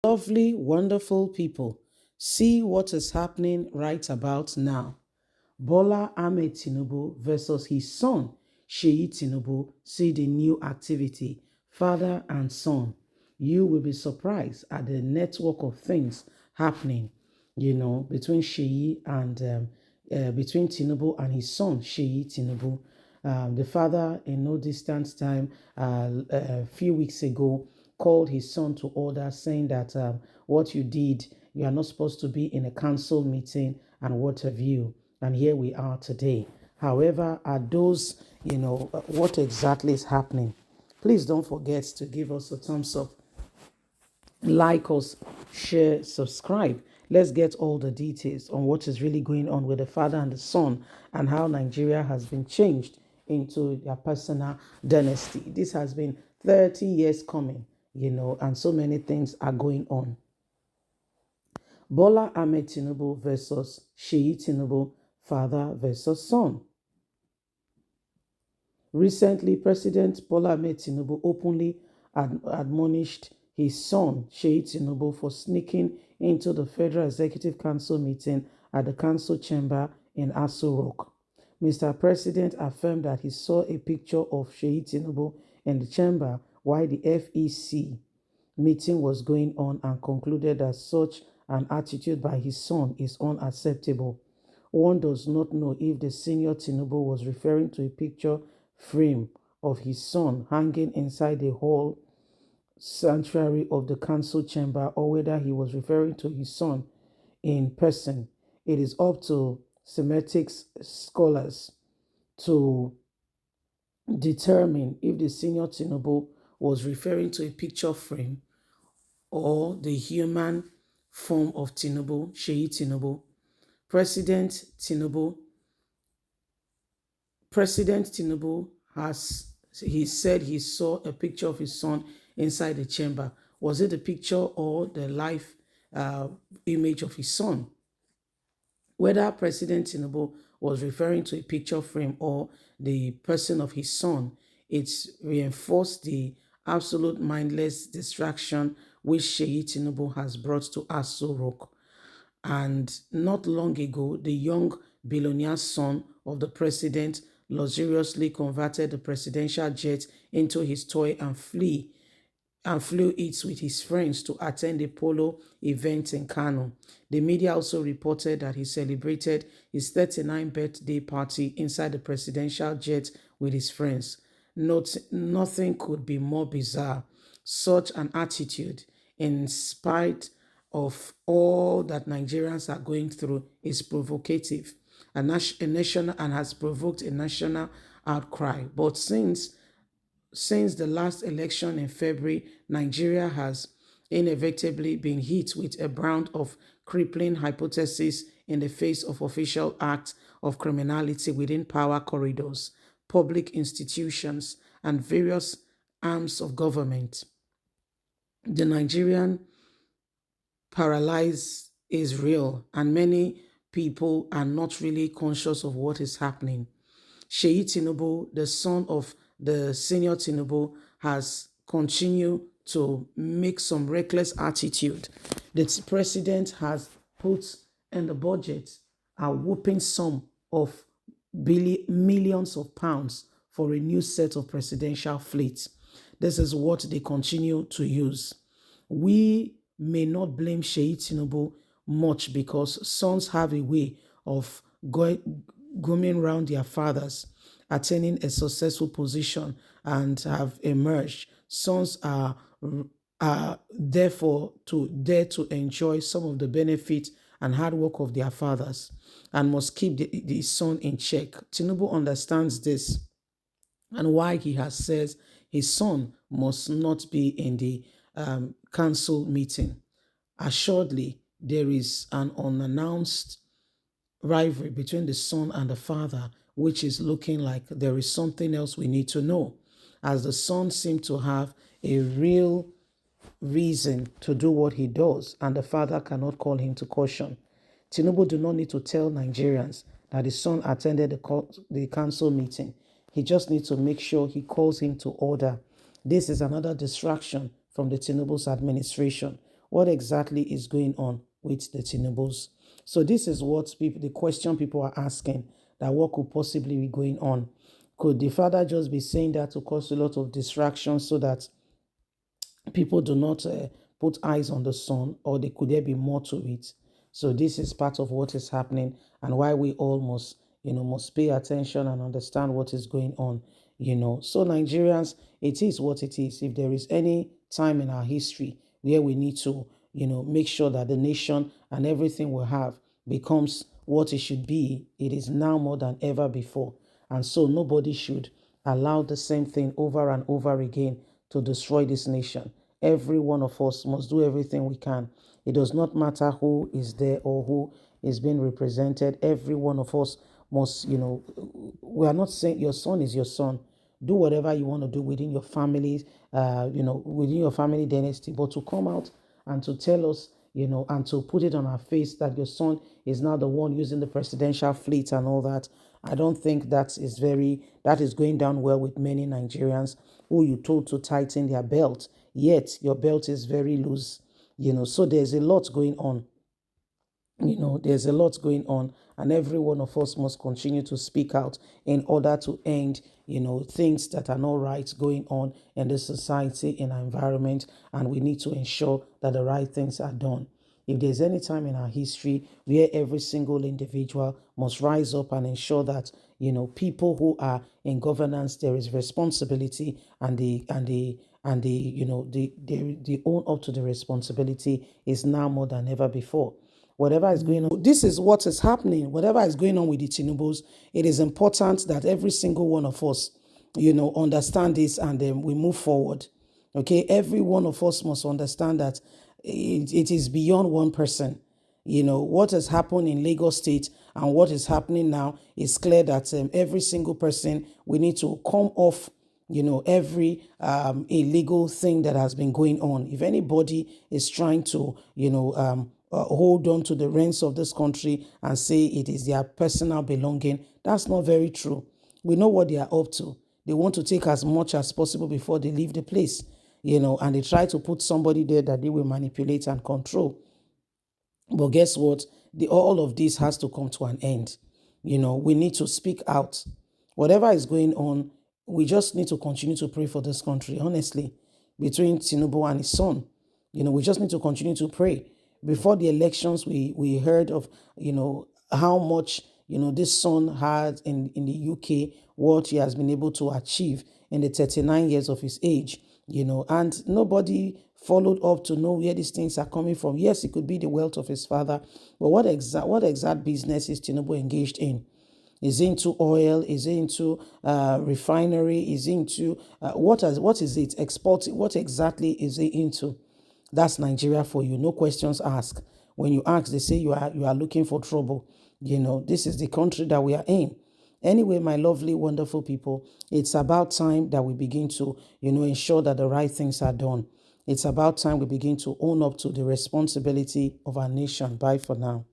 Lovely, wonderful people, see what is happening right about now. Bola Ahmed Tinubu versus his son, Seyi Tinubu, see the new activity, father and son. You will be surprised at the network of things happening, between Seyi and between Tinubu and his son, Seyi Tinubu. The father, in no distant time, a few weeks ago, called his son to order, saying that what you did, you are not supposed to be in a council meeting and what have you. And here we are today. However, are those, what exactly is happening? Please don't forget to give us a thumbs up, like us, share, subscribe. Let's get all the details on what is really going on with the father and the son and how Nigeria has been changed into their personal dynasty. This has been 30 years coming, and so many things are going on. Bola Ahmed Tinubu versus Seyi Tinubu, father versus son. Recently, President Bola Ahmed Tinubu openly admonished his son, Seyi Tinubu, for sneaking into the Federal Executive Council meeting at the council chamber in Aso Rock. Mr. President affirmed that he saw a picture of Seyi Tinubu in the chamber while the FEC meeting was going on and concluded that such an attitude by his son is unacceptable. One does not know if the senior Tinubu was referring to a picture frame of his son hanging inside the hall sanctuary of the council chamber or whether he was referring to his son in person. It is up to semantics scholars to determine if the senior Tinubu was referring to a picture frame or the human form of Tinubu, Seyi Tinubu. President Tinubu President Tinubu he said he saw a picture of his son inside the chamber. Was it the picture or the live uh, image of his son? Whether President Tinubu was referring to a picture frame or the person of his son, it's reinforced the absolute mindless distraction which Seyi Tinubu has brought to Aso Rock. And not long ago, the young billionaire son of the president luxuriously converted the presidential jet into his toy and flew it with his friends to attend a polo event in Kano. The media also reported that he celebrated his 39th birthday party inside the presidential jet with his friends. Nothing could be more bizarre. Such an attitude, in spite of all that Nigerians are going through, is provocative a national and has provoked a national outcry. But since the last election in February, Nigeria has inevitably been hit with a brand of crippling hypotheses in the face of official acts of criminality within power corridors, public institutions, and various arms of government. The Nigerian paralysis is real, and many people are not really conscious of what is happening. Seyi Tinubu, the son of the senior Tinubu, has continued to make some reckless attitude. The president has put in the budget a whooping sum of millions of pounds for a new set of presidential fleets. This is what they continue to use. We may not blame Seyi Tinubu much because sons have a way of going around their fathers, attaining a successful position, and have emerged. Sons are therefore to dare to enjoy some of the benefit and hard work of their fathers and must keep the son in check. Tinubu understands this and why he has said his son must not be in the council meeting. Assuredly, there is an unannounced rivalry between the son and the father, which is looking like there is something else we need to know, as the son seems to have a real reason to do what he does, and the father cannot call him to caution. Tinubu do not need to tell Nigerians that his son attended the council meeting. He just needs to make sure he calls him to order. This is another distraction from the Tinubu's administration. what exactly is going on with the Tinubus. So this is what the question people are asking, that what could possibly be going on. Could the father just be saying that to cause a lot of distraction so that people do not put eyes on the son, or could there be more to it? So this is part of what is happening, and why we all must pay attention and understand what is going on. So Nigerians, it is what it is. If there is any time in our history where we need to make sure that the nation and everything we have becomes what it should be, it is now more than ever before. And so nobody should allow the same thing over and over again to destroy this nation. Every one of us must do everything we can. It does not matter who is there or who is being represented. Every one of us must, we are not saying your son is your son. Do whatever you want to do within your family, within your family dynasty, but to come out and to tell us, and to put it on our face that your son is now the one using the presidential fleet and all that. I don't think that is going down well with many Nigerians who you told to tighten their belt, yet your belt is very loose. So there's a lot going on. There's a lot going on, and every one of us must continue to speak out in order to end, things that are not right going on in the society, in our environment, and we need to ensure that the right things are done. If there's any time in our history where every single individual must rise up and ensure that, people who are in governance, there is responsibility, and they own up to the responsibility, is now more than ever before. Whatever is going on, this is what is happening. Whatever is going on with the Tinubus, it is important that every single one of us, understand this, and then we move forward. Okay, every one of us must understand that it is beyond one person. What has happened in Lagos State and what is happening now is clear that every single person, we need to come off every illegal thing that has been going on. If anybody is trying to, hold on to the reins of this country and say it is their personal belonging, that's not very true. We know what they are up to. They want to take as much as possible before they leave the place, and they try to put somebody there that they will manipulate and control. But guess what? All of this has to come to an end. We need to speak out. Whatever is going on, we just need to continue to pray for this country, honestly, between Tinubu and his son. We just need to continue to pray. Before the elections, we heard of, how much, this son had in the UK, what he has been able to achieve in the 39 years of his age, and nobody followed up to know where these things are coming from. Yes, it could be the wealth of his father, but what exact business is Tinubu engaged in? Is he into oil? Is he into refinery? Is he into what is it? Exporting? What exactly is he into? That's Nigeria for you. No questions asked. When you ask, they say you are looking for trouble. This is the country that we are in. Anyway, my lovely, wonderful people, it's about time that we begin to, ensure that the right things are done. It's about time we begin to own up to the responsibility of our nation. Bye for now.